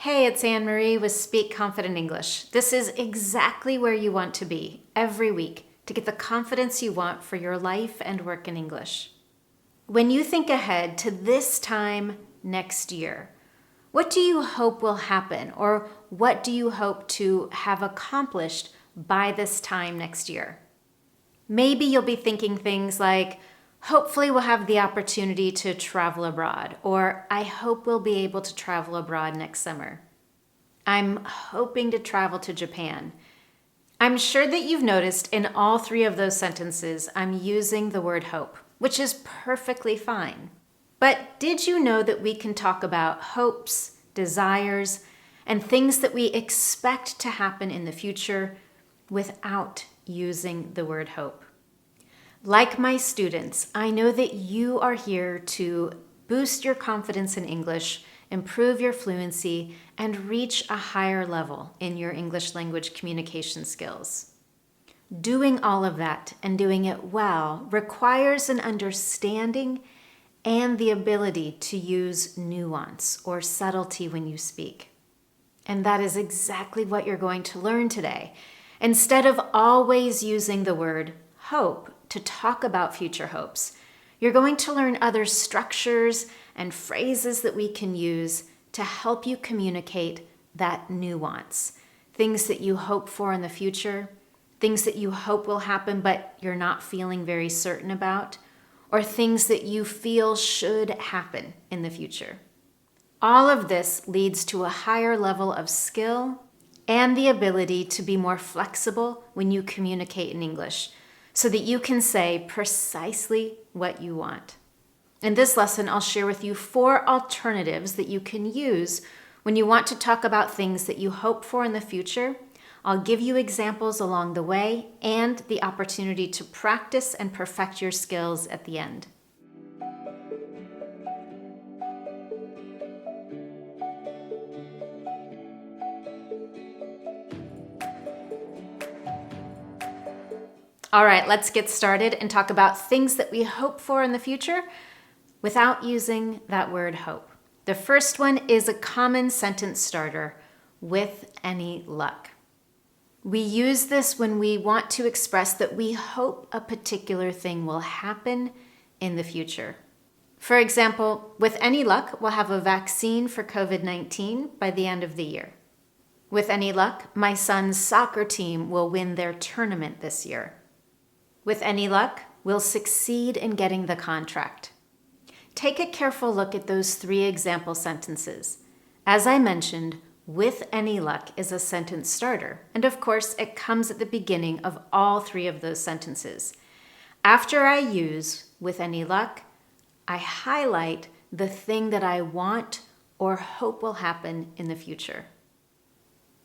Hey, it's Anne-Marie with Speak Confident English. This is exactly where you want to be every week to get the confidence you want for your life and work in English. When you think ahead to this time next year, what do you hope will happen, or what do you hope to have accomplished by this time next year? Maybe you'll be thinking things like, hopefully we'll have the opportunity to travel abroad, or I hope we'll be able to travel abroad next summer. I'm hoping to travel to Japan. I'm sure that you've noticed in all three of those sentences, I'm using the word hope, which is perfectly fine. But did you know that we can talk about hopes, desires, and things that we expect to happen in the future without using the word hope? Like my students, I know that you are here to boost your confidence in English, improve your fluency, and reach a higher level in your English language communication skills. Doing all of that and doing it well requires an understanding and the ability to use nuance or subtlety when you speak. And that is exactly what you're going to learn today. Instead of always using the word hope to talk about future hopes, you're going to learn other structures and phrases that we can use to help you communicate that nuance. Things that you hope for in the future, things that you hope will happen but you're not feeling very certain about, or things that you feel should happen in the future. All of this leads to a higher level of skill and the ability to be more flexible when you communicate in English, so that you can say precisely what you want. In this lesson, I'll share with you 4 alternatives that you can use when you want to talk about things that you hope for in the future. I'll give you examples along the way and the opportunity to practice and perfect your skills at the end. All right, let's get started and talk about things that we hope for in the future without using that word hope. The first one is a common sentence starter, with any luck. We use this when we want to express that we hope a particular thing will happen in the future. For example, with any luck, we'll have a vaccine for COVID-19 by the end of the year. With any luck, my son's soccer team will win their tournament this year. With any luck, we'll succeed in getting the contract. Take a careful look at those 3 example sentences. As I mentioned, with any luck is a sentence starter, and of course, it comes at the beginning of all 3 of those sentences. After I use with any luck, I highlight the thing that I want or hope will happen in the future.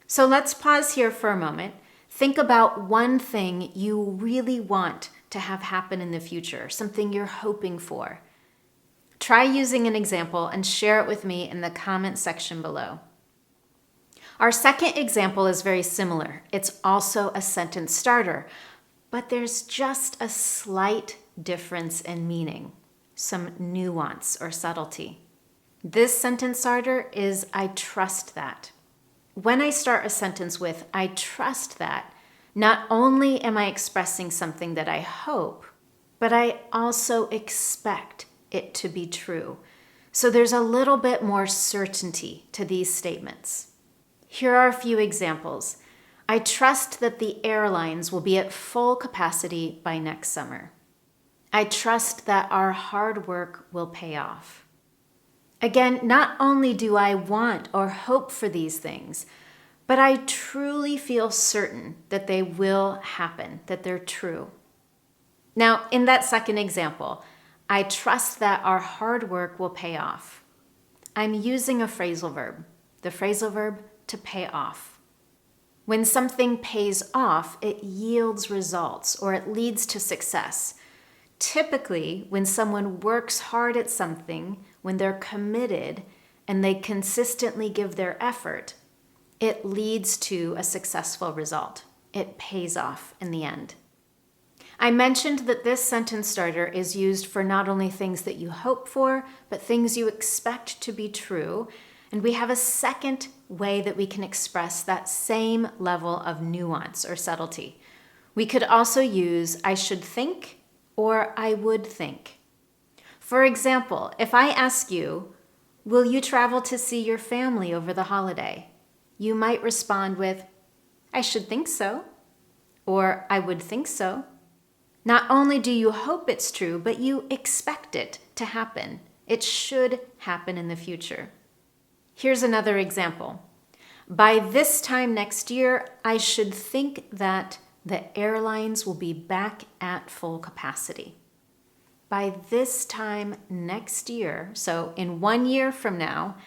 So let's pause here for a moment. Think about one thing you really want to have happen in the future, something you're hoping for. Try using an example and share it with me in the comment section below. Our second example is very similar. It's also a sentence starter, but there's just a slight difference in meaning, some nuance or subtlety. This sentence starter is I trust that. When I start a sentence with I trust that, not only am I expressing something that I hope, but I also expect it to be true. So there's a little bit more certainty to these statements. Here are a few examples. I trust that the airlines will be at full capacity by next summer. I trust that our hard work will pay off. Again, not only do I want or hope for these things, but I truly feel certain that they will happen, that they're true. Now, in that second example, I trust that our hard work will pay off. I'm using a phrasal verb, the phrasal verb to pay off. When something pays off, it yields results or it leads to success. Typically, when someone works hard at something, when they're committed and they consistently give their effort, it leads to a successful result. It pays off in the end. I mentioned that this sentence starter is used for not only things that you hope for, but things you expect to be true. And we have a second way that we can express that same level of nuance or subtlety. We could also use I should think or I would think. For example, if I ask you, will you travel to see your family over the holiday? You might respond with, I should think so, or I would think so. Not only do you hope it's true, but you expect it to happen. It should happen in the future. Here's another example. By this time next year, I should think that the airlines will be back at full capacity. By this time next year, so in 1 year from now,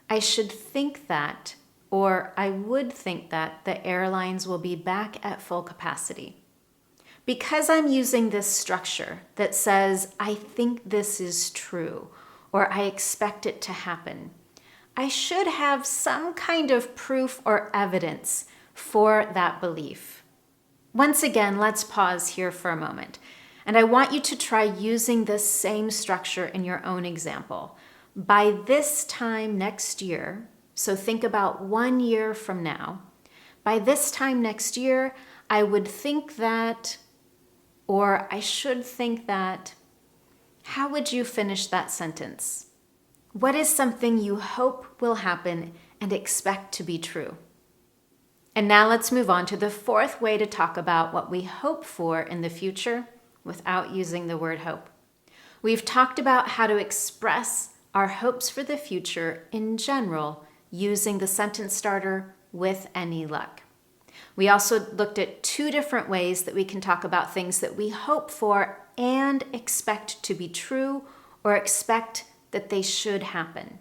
I should think that, or I would think that the airlines will be back at full capacity. Because I'm using this structure that says, I think this is true, or I expect it to happen, I should have some kind of proof or evidence for that belief. Once again, let's pause here for a moment. And I want you to try using this same structure in your own example. By this time next year, so think about 1 year from now, by this time next year, I would think that, or I should think that. How would you finish that sentence? What is something you hope will happen and expect to be true? And now let's move on to the fourth way to talk about what we hope for in the future without using the word hope. We've talked about how to express our hopes for the future in general using the sentence starter with any luck. We also looked at 2 different ways that we can talk about things that we hope for and expect to be true or expect that they should happen.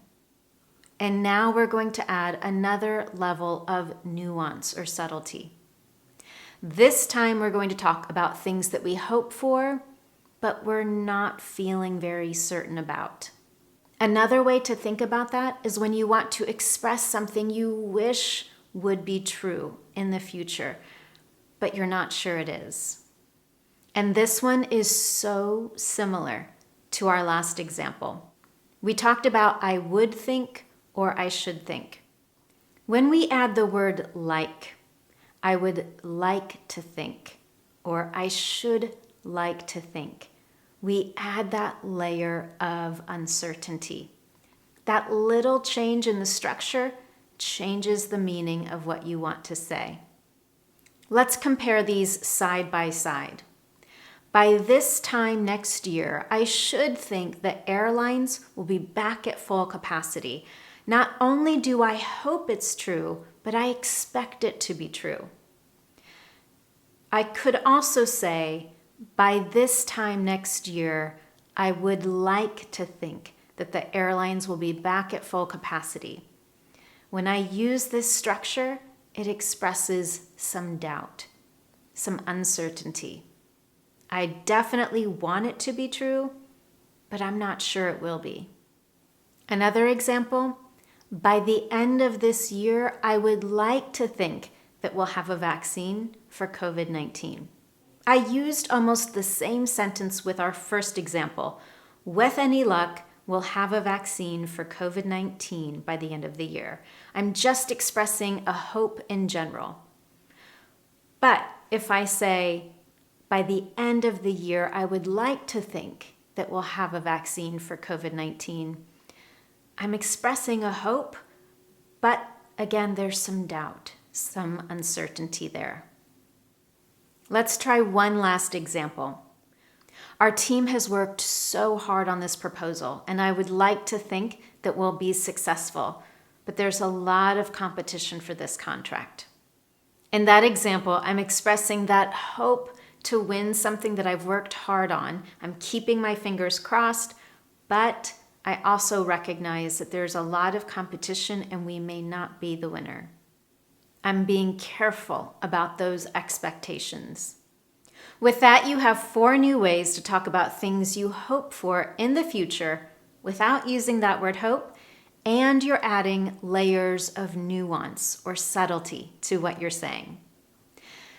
And now we're going to add another level of nuance or subtlety. This time we're going to talk about things that we hope for, but we're not feeling very certain about. Another way to think about that is when you want to express something you wish would be true in the future, but you're not sure it is. And this one is so similar to our last example. We talked about I would think or I should think. When we add the word like, I would like to think, or I should like to think, we add that layer of uncertainty. That little change in the structure changes the meaning of what you want to say. Let's compare these side by side. By this time next year, I should think that airlines will be back at full capacity. Not only do I hope it's true, but I expect it to be true. I could also say, by this time next year, I would like to think that the airlines will be back at full capacity. When I use this structure, it expresses some doubt, some uncertainty. I definitely want it to be true, but I'm not sure it will be. Another example, by the end of this year, I would like to think that we'll have a vaccine for COVID-19. I used almost the same sentence with our first example. With any luck, we'll have a vaccine for COVID-19 by the end of the year. I'm just expressing a hope in general. But if I say, by the end of the year, I would like to think that we'll have a vaccine for COVID-19, I'm expressing a hope, but again, there's some doubt, some uncertainty there. Let's try one last example. Our team has worked so hard on this proposal, and I would like to think that we'll be successful, but there's a lot of competition for this contract. In that example, I'm expressing that hope to win something that I've worked hard on. I'm keeping my fingers crossed, but I also recognize that there's a lot of competition and we may not be the winner. I'm being careful about those expectations. With that, you have 4 new ways to talk about things you hope for in the future without using that word hope, and you're adding layers of nuance or subtlety to what you're saying.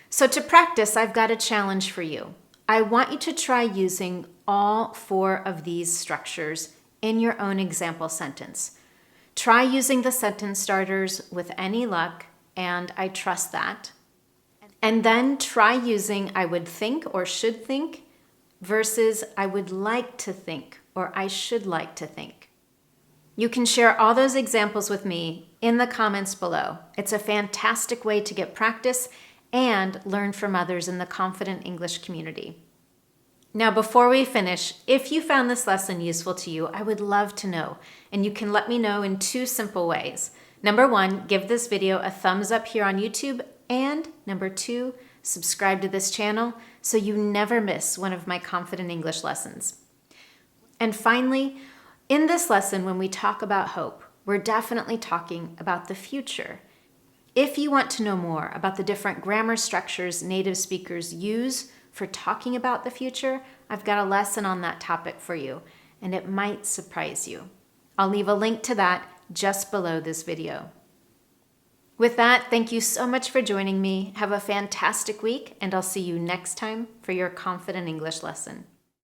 So to practice, I've got a challenge for you. I want you to try using all 4 of these structures in your own example sentence. Try using the sentence starters with any luck, and I trust that. And then try using I would think or should think versus I would like to think or I should like to think. You can share all those examples with me in the comments below. It's a fantastic way to get practice and learn from others in the Confident English community. Now, before we finish, if you found this lesson useful to you, I would love to know, and you can let me know in 2 simple ways. Number 1, give this video a thumbs up here on YouTube, and number 2, subscribe to this channel so you never miss one of my Confident English lessons. And finally, in this lesson, when we talk about hope, we're definitely talking about the future. If you want to know more about the different grammar structures native speakers use for talking about the future, I've got a lesson on that topic for you, and it might surprise you. I'll leave a link to that just below this video. With that, thank you so much for joining me. Have a fantastic week, and I'll see you next time for your Confident English lesson.